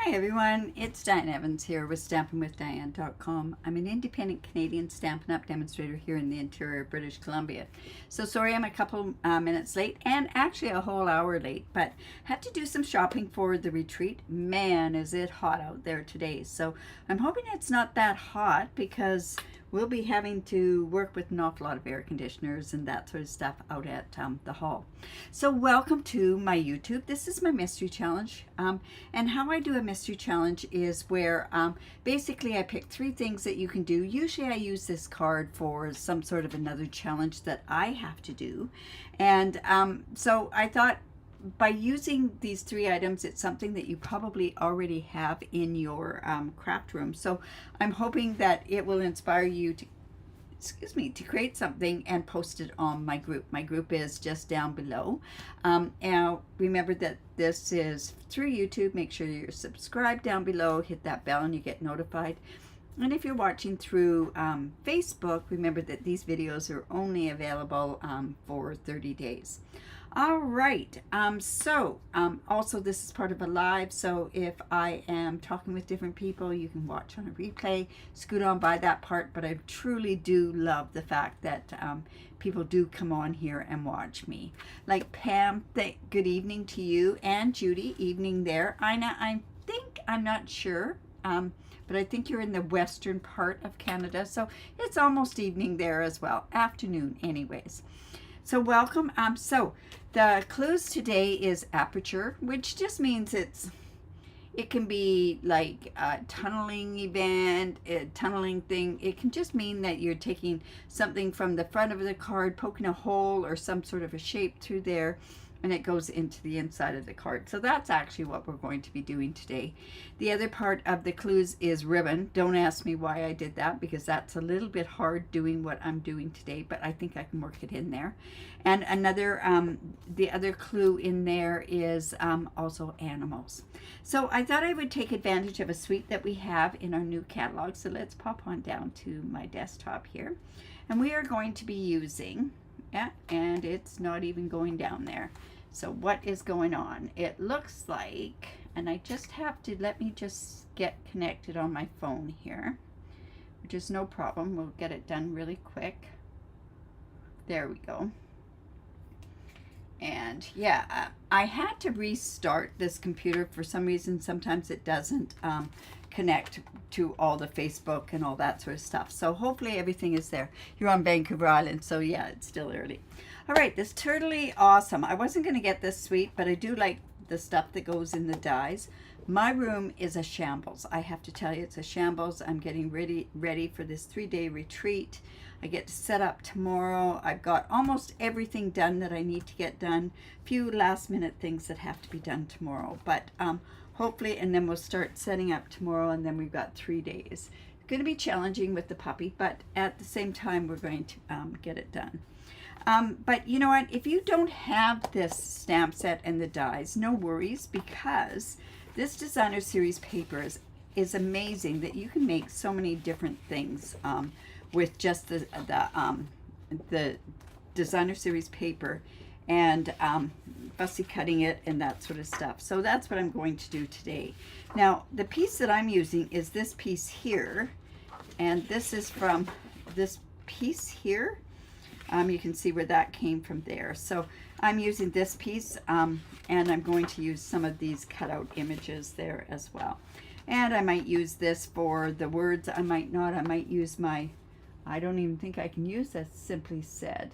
Hi everyone, it's Diane Evans here with stampinwithdiane.com. I'm an independent Canadian Stampin' Up demonstrator here in the interior of British Columbia. So sorry I'm a couple minutes late, and actually a whole hour late, but had to do some shopping for the retreat. Man, is it hot out there today. So I'm hoping it's not that hot because we'll be having to work with an awful lot of air conditioners and that sort of stuff out at the hall. So welcome to my YouTube. This is my mystery challenge. And how I do a mystery challenge is where basically I pick 3 things that you can do. Usually I use this card for some sort of another challenge that I have to do. And so I thought, by using these 3 items, it's something that you probably already have in your craft room. So I'm hoping that it will inspire you to, to create something and post it on my group. My group is just down below. And remember that this is through YouTube. Make sure you're subscribed down below, hit that bell and you get notified. And if you're watching through Facebook, remember that these videos are only available for 30 days. All right, also this is part of a live, so if I am talking with different people, you can watch on a replay, scoot on by that part, but I truly do love the fact that people do come on here and watch me. Like Pam, good evening to you, and Judy, evening there. Ina, I'm not sure, but I think you're in the western part of Canada, so it's almost evening there as well, afternoon anyways. So welcome. So the clues today is aperture, which just means it can be like a tunneling event, a tunneling thing. It can just mean that you're taking something from the front of the card, poking a hole or some sort of a shape through there, and it goes into the inside of the card. So that's actually what we're going to be doing today. The other part of the clues is ribbon. Don't ask me why I did that, because that's a little bit hard doing what I'm doing today, but I think I can work it in there. And another, the other clue in there is also animals. So I thought I would take advantage of a suite that we have in our new catalog. So let's pop on down to my desktop here. And we are going to be using, and it's not even going down there. So what is going on? It looks like, and I just have to, let me just get connected on my phone here, which is no problem. We'll get it done really quick. There we go. And yeah, I had to restart this computer for some reason. Sometimes it doesn't connect to all the Facebook and all that sort of stuff. So hopefully everything is there. You're on Vancouver Island, so yeah, it's still early. All right, this totally awesome. I wasn't going to get this suite, but I do like the stuff that goes in the dies. My room is a shambles. I have to tell you, it's a shambles. I'm getting ready for this 3-day retreat. I get to set up tomorrow. I've got almost everything done that I need to get done. Few last minute things that have to be done tomorrow, but hopefully, and then we'll start setting up tomorrow, and then we've got 3 days. It's going to be challenging with the puppy, but at the same time, we're going to get it done. But you know what? If you don't have this stamp set and the dies, no worries, because this designer series paper is amazing that you can make so many different things with just the designer series paper and fussy cutting it and that sort of stuff. So that's what I'm going to do today. Now the piece that I'm using is this piece here, and this is from this piece here. You can see where that came from there. So I'm using this piece, and I'm going to use some of these cutout images there as well. And I might use this for the words. I might not. I might use my, I don't even think I can use that Simply Said,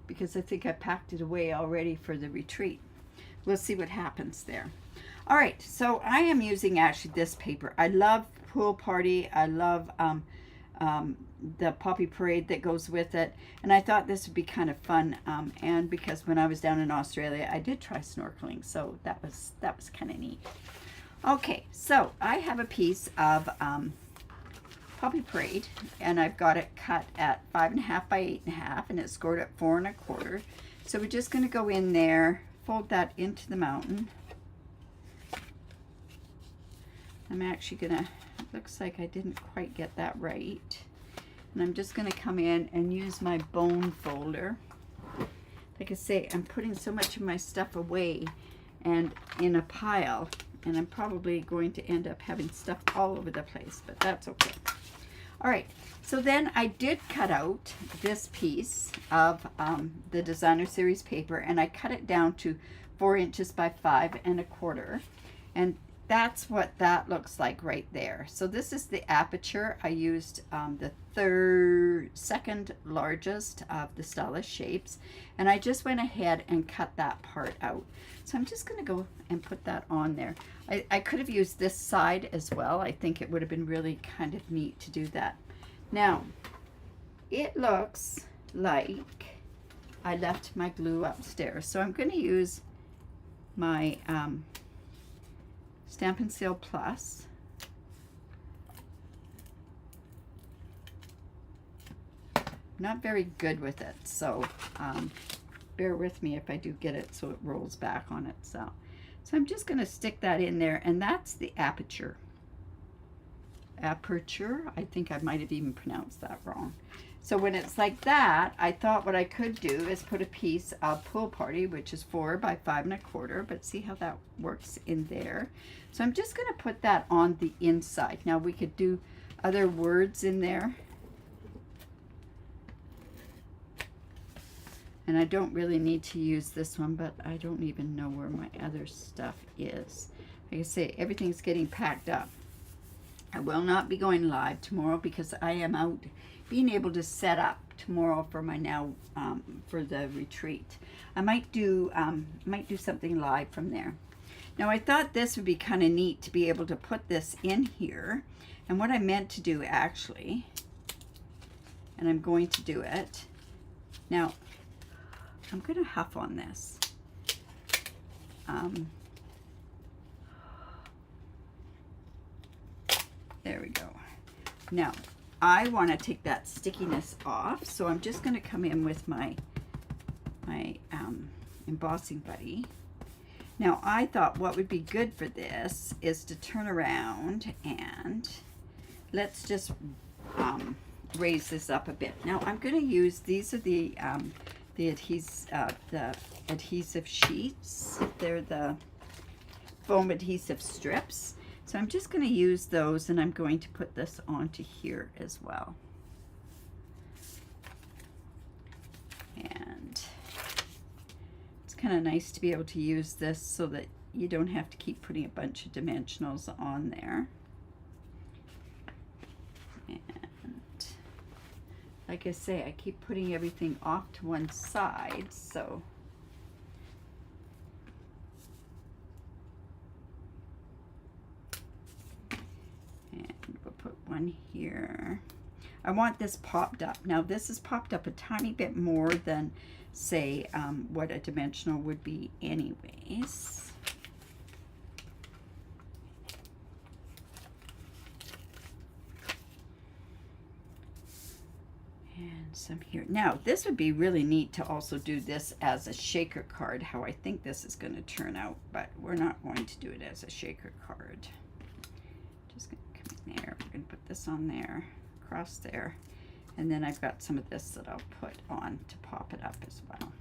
because I think I packed it away already for the retreat. We'll see what happens there. All right, so I am using actually this paper. I love Pool Party. I love the Poppy Parade that goes with it, and I thought this would be kind of fun, and because when I was down in Australia I did try snorkeling, so that was kind of neat. Okay, so I have a piece of Poppy Parade, and I've got it cut at 5.5 by 8.5, and it's scored at 4 1/4. So we're just going to go in there, fold that into the mountain. I'm actually gonna, it looks like I didn't quite get that right, and I'm just going to come in and use my bone folder. Like I say, I'm putting so much of my stuff away and in a pile, and I'm probably going to end up having stuff all over the place, but that's okay. All right, so then I did cut out this piece of the designer series paper, and I cut it down to 4 inches by 5 1/4, and that's what that looks like right there. So this is the aperture. I used the second largest of the stylish shapes, and I just went ahead and cut that part out. So I'm just going to go and put that on there. I could have used this side as well. I think it would have been really kind of neat to do that. Now, it looks like I left my glue upstairs, so I'm going to use my Stampin' Seal Plus. I'm not very good with it, so bear with me if I do get it so it rolls back on itself. So I'm just going to stick that in there, and that's the aperture. Aperture, I think I might have even pronounced that wrong. So when it's like that, I thought what I could do is put a piece of Pool Party, which is 4 by 5 1/4, but see how that works in there. So I'm just going to put that on the inside. Now we could do other words in there. And I don't really need to use this one, but I don't even know where my other stuff is. Like I say, everything's getting packed up. I will not be going live tomorrow because I am out being able to set up tomorrow for my for the retreat. I might do something live from there. Now I thought this would be kind of neat to be able to put this in here, and what I meant to do actually, and I'm going to do it now. I'm going to huff on this. There we go. Now, I want to take that stickiness off, so I'm just going to come in with my embossing buddy. Now, I thought what would be good for this is to turn around and let's just raise this up a bit. Now, I'm going to use, these are the adhesive sheets. They're the foam adhesive strips. So I'm just going to use those, and I'm going to put this onto here as well. And it's kind of nice to be able to use this so that you don't have to keep putting a bunch of dimensionals on there. And like I say, I keep putting everything off to one side, so put one here. I want this popped up. Now this is popped up a tiny bit more than, say, what a dimensional would be anyways. And some here. Now this would be really neat to also do this as a shaker card, how I think this is going to turn out, but we're not going to do it as a shaker card. Just going to come in there. We're going to put this on there, across there, and then I've got some of this that I'll put on to pop it up as well.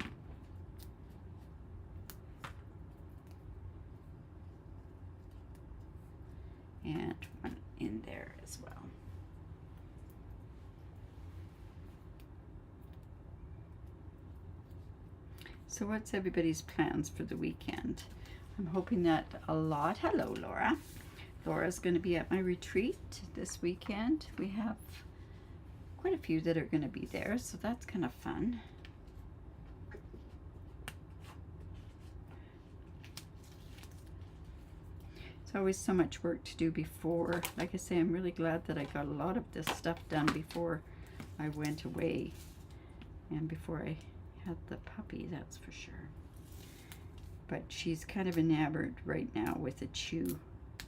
And one in there as well. So what's everybody's plans for the weekend? I'm hoping that a lot. Hello, Laura. Laura's going to be at my retreat this weekend. We have quite a few that are going to be there, so that's kind of fun. It's always so much work to do before. Like I say, I'm really glad that I got a lot of this stuff done before I went away and before I had the puppy, that's for sure. But she's kind of enamored right now with a chew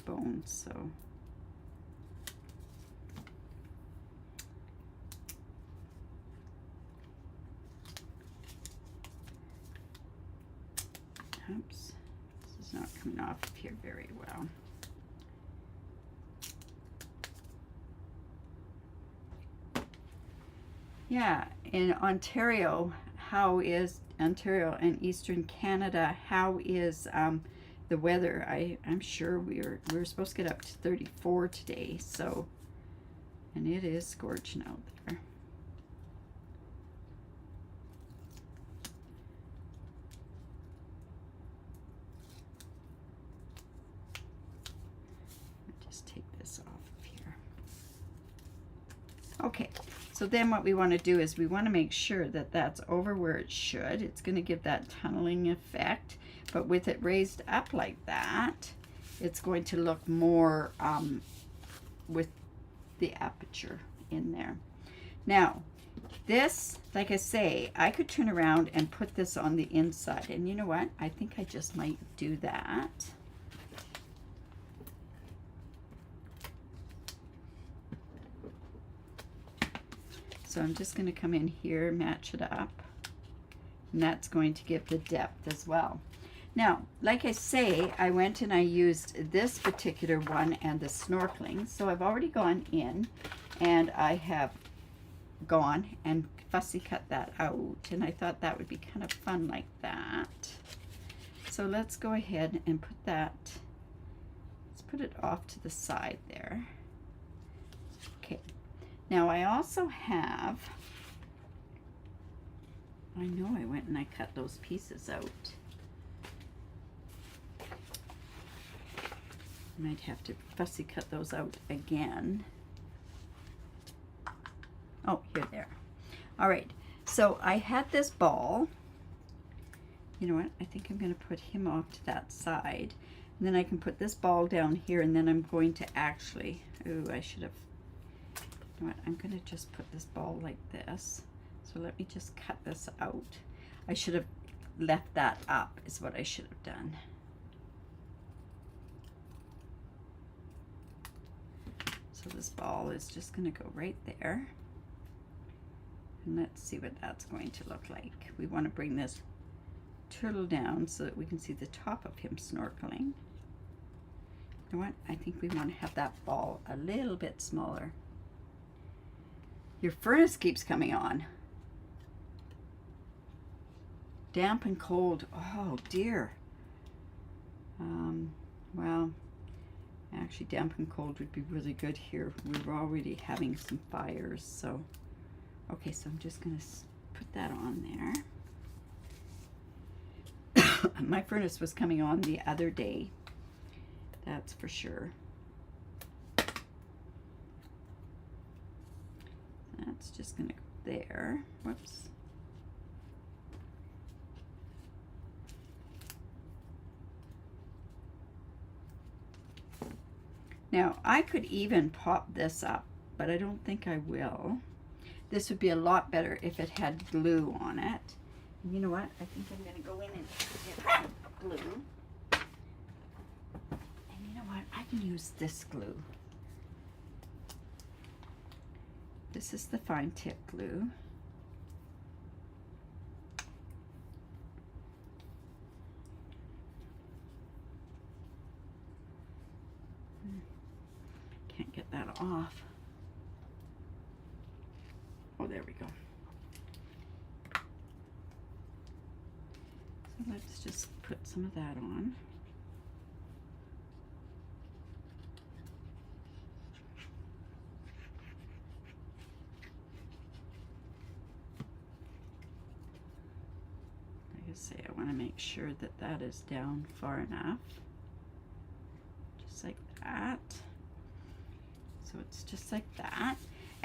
bone, so oops, this is not coming off of here very well. Yeah, in Ontario, how is Ontario and Eastern Canada, how is the weather, I'm sure we were supposed to get up to 34 today, so, and it is scorching out there. Just take this off of here. Okay, so then what we want to do is we want to make sure that that's over where it should. It's going to give that tunneling effect, but with it raised up like that, it's going to look more with the aperture in there. Now, this, like I say, I could turn around and put this on the inside, and you know what? I think I just might do that. So I'm just going to come in here, match it up, and that's going to give the depth as well. Now, like I say, I went and I used this particular one and the snorkeling. So I've already gone in and I have gone and fussy cut that out, and I thought that would be kind of fun like that. So let's go ahead and put that, let's put it off to the side there. Okay. Now I also have, I know I went and I cut those pieces out. Might have to fussy cut those out again. Oh, here they are. All right, so I had this ball. You know what? I think I'm going to put him off to that side. And then I can put this ball down here, and then I'm going to actually, ooh, I should have, you know what? I'm going to just put this ball like this. So let me just cut this out. I should have left that up is what I should have done. So this ball is just going to go right there. And let's see what that's going to look like. We want to bring this turtle down so that we can see the top of him snorkeling. You know what? I think we want to have that ball a little bit smaller. Your furnace keeps coming on. Damp and cold. Oh dear. Well, actually damp and cold would be really good here. We're already having some fires, so. Okay, so I'm just going to put that on there. My furnace was coming on the other day. That's for sure. That's just going to go there. Whoops. Now, I could even pop this up, but I don't think I will. This would be a lot better if it had glue on it. And you know what? I think I'm going to go in and get glue. And you know what? I can use this glue. This is the fine tip glue. Can't get that off. Oh, there we go. So let's just put some of that on. Like I say, I want to make sure that that is down far enough. Just like that. So it's just like that.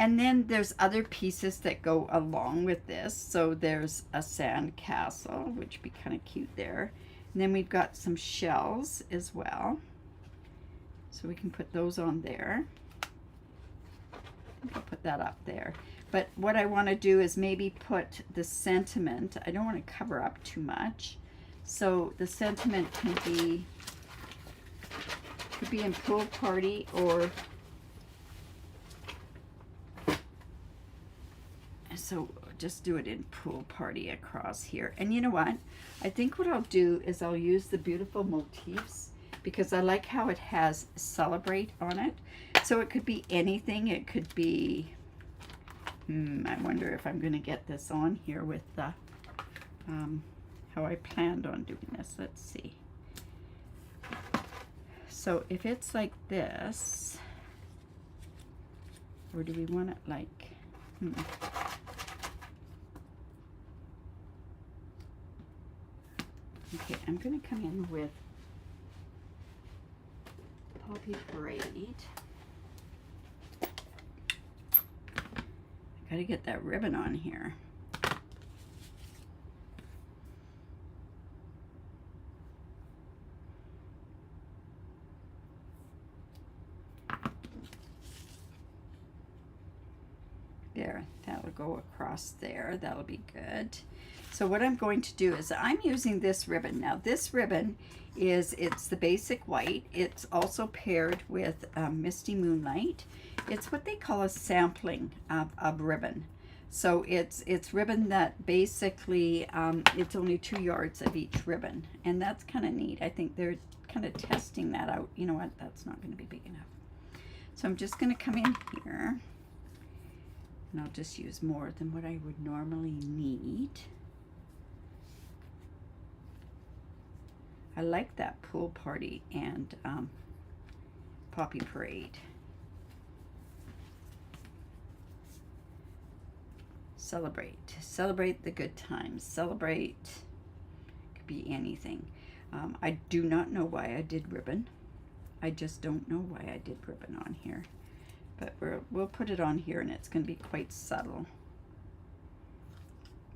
And then there's other pieces that go along with this. So there's a sand castle, which would be kind of cute there. And then we've got some shells as well. So we can put those on there. I'll put that up there. But what I want to do is maybe put the sentiment. I don't want to cover up too much. So the sentiment could be in Pool Party, or so just do it in Pool Party across here. And you know what? I think what I'll do is I'll use the beautiful motifs, because I like how it has celebrate on it. So it could be anything. It could be, I wonder if I'm going to get this on here with the, how I planned on doing this. Let's see. So if it's like this, or do we want it like, Okay, I'm going to come in with Poppy Parade. I got to get that ribbon on here. There, that'll go across there. That'll be good. So what I'm going to do is I'm using this ribbon. Now this ribbon it's the basic white. It's also paired with Misty Moonlight. It's what they call a sampling of ribbon. So it's ribbon that basically, it's only 2 yards of each ribbon. And that's kind of neat. I think they're kind of testing that out. You know what? That's not going to be big enough. So I'm just going to come in here. And I'll just use more than what I would normally need. I like that Pool Party and Poppy Parade. Celebrate the good times. Celebrate, could be anything. I do not know why I did ribbon. I just don't know why I did ribbon on here. But we'll put it on here and it's going to be quite subtle.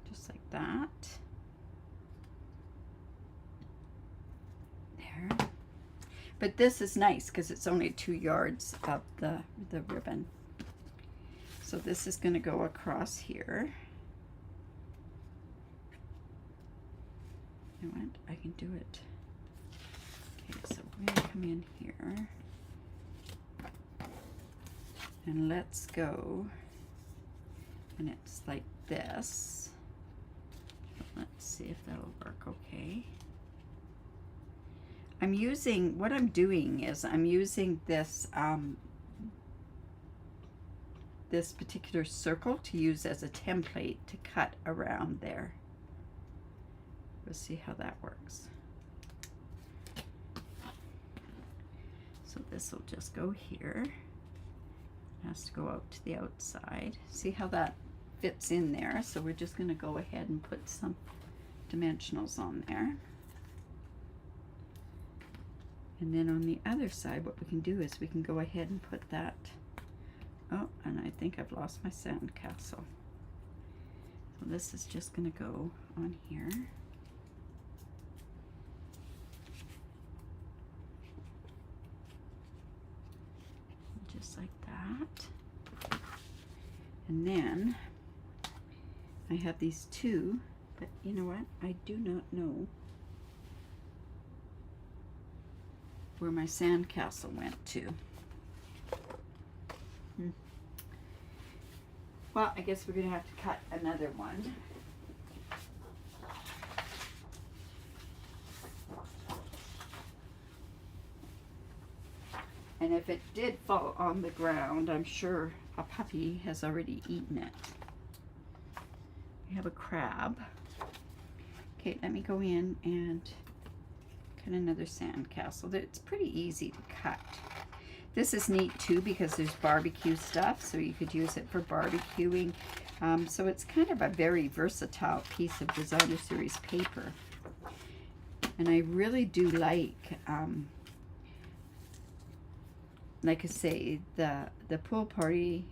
Just like that. There. But this is nice because it's only 2 yards of the ribbon. So this is going to go across here. You know what? I can do it. Okay, so we're going to come in here. And let's go, and it's like this. Let's see if that'll work okay. What I'm doing is I'm using this, this particular circle to use as a template to cut around there. We'll see how that works. So this will just go here. Has to go out to the outside. See how that fits in there? So we're just going to go ahead and put some dimensionals on there. And then on the other side, what we can do is we can go ahead and put that. Oh, and I think I've lost my sand castle. So this is just going to go on here. Just like that. And then I have these two, but you know what? I do not know where my sand castle went to. Well, I guess we're going to have to cut another one. And if it did fall on the ground, I'm sure a puppy has already eaten it. We have a crab. Okay, let me go in and cut another sand castle. It's pretty easy to cut. This is neat too because there's barbecue stuff, so you could use it for barbecuing. So it's kind of a very versatile piece of designer series paper. And I really do like I say, the Pool Party,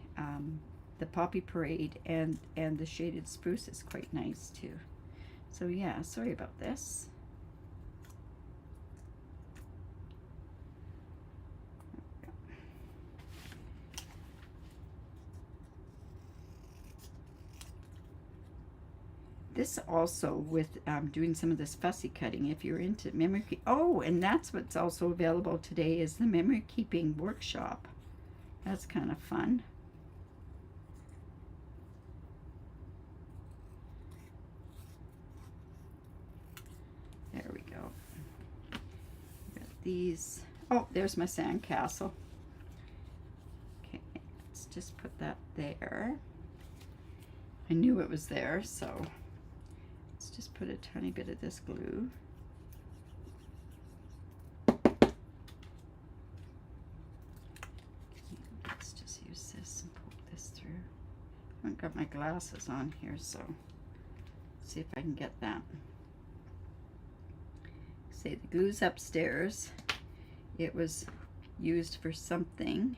the Poppy Parade, and the Shaded Spruce is quite nice too. So yeah, sorry about this. This also, with doing some of this fussy cutting, if you're into memory oh, and that's what's also available today is the memory keeping workshop. That's kind of fun. There we go. Got these. Oh, there's my sand castle. Okay, let's just put that there. I knew it was there, so let's just put a tiny bit of this glue. got my glasses on here, so let's see if I can get that. Say the glue's upstairs. It was used for something.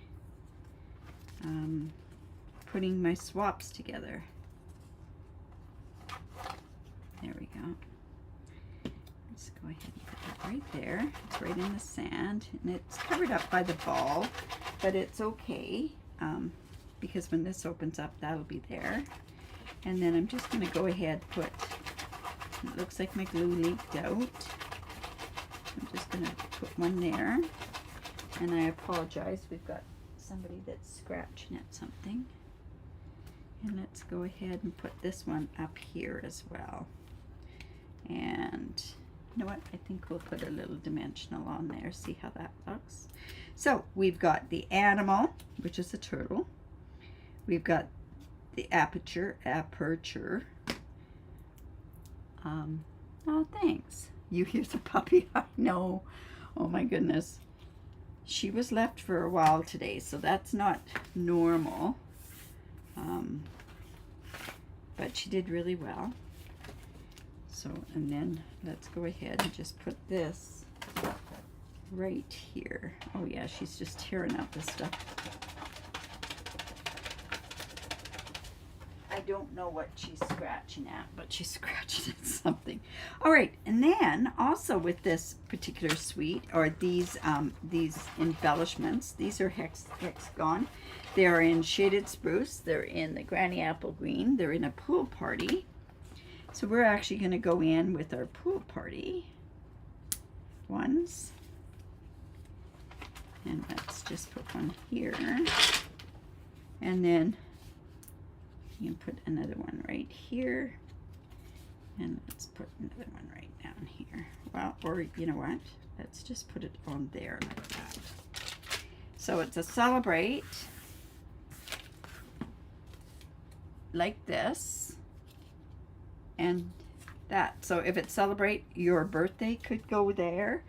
Putting my swaps together. There we go. Let's go ahead and put that right there. It's right in the sand, and it's covered up by the ball, but it's okay, because when this opens up, that'll be there. And then I'm just going to go ahead and put, it looks like my glue leaked out. I'm just going to put one there, and I apologize, we've got somebody that's scratching at something. And let's go ahead and put this one up here as well. And you know what, I think we'll put a little dimensional on there, see how that looks. So we've got the animal, which is a turtle. We've got the aperture. Oh, thanks. You hear the puppy? I know. Oh my goodness. She was left for a while today, so that's not normal. But she did really well. So, and then let's go ahead and just put this right here. Oh yeah, she's just tearing up this stuff. I don't know what she's scratching at, but she's scratching at something. All right, and then also with this particular suite, or these embellishments, these are hexagon. They're in shaded spruce. They're in the granny apple green. They're in a pool party. So we're actually going to go in with our pool party ones. And let's just put one here. And then you can put another one right here. And let's put another one right down here. Well, or you know what? Let's just put it on there like that. So it's a celebrate like this and that. So if it's celebrate your birthday, could go there.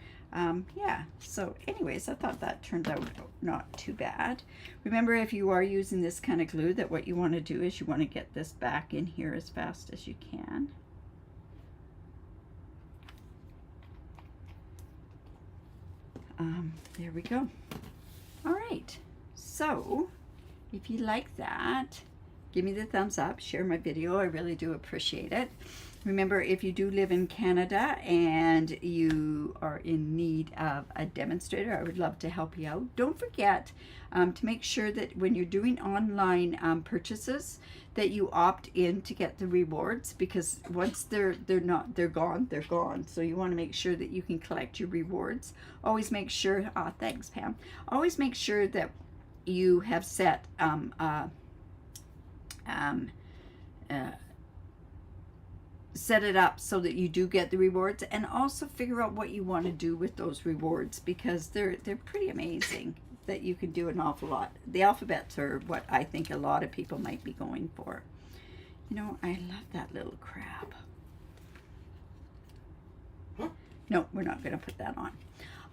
Yeah, so anyways, I thought that turned out not too bad. Remember, if you are using this kind of glue, that what you want to do is you want to get this back in here as fast as you can. There we go. All right, so if you like that, give me the thumbs up, share my video. I really do appreciate it. Remember, if you do live in Canada and you are in need of a demonstrator, I would love to help you out. Don't forget to make sure that when you're doing online purchases, that you opt in to get the rewards, because once they're gone. So you want to make sure that you can collect your rewards. Always make sure, thanks Pam. Always make sure that you have set set it up so that you do get the rewards, and also figure out what you want to do with those rewards, because they're pretty amazing, that you can do an awful lot. The alphabets are what I think a lot of people might be going for. You know, I love that little crab. No, we're not going to put that on.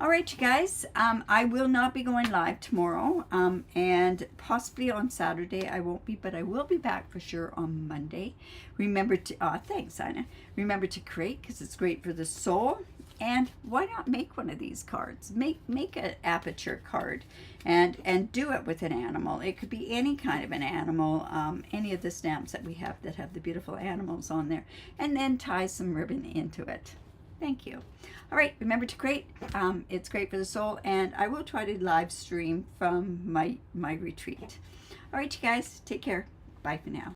All right, you guys, I will not be going live tomorrow, and possibly on Saturday I won't be, but I will be back for sure on Monday. Remember to, thanks, Ina. Remember to create, because it's great for the soul. And why not make one of these cards? Make an aperture card, and do it with an animal. It could be any kind of an animal, any of the stamps that we have that have the beautiful animals on there, and then tie some ribbon into it. Thank you. All right, remember to create. It's great for the soul, and I will try to live stream from my retreat. All right, you guys, take care. Bye for now.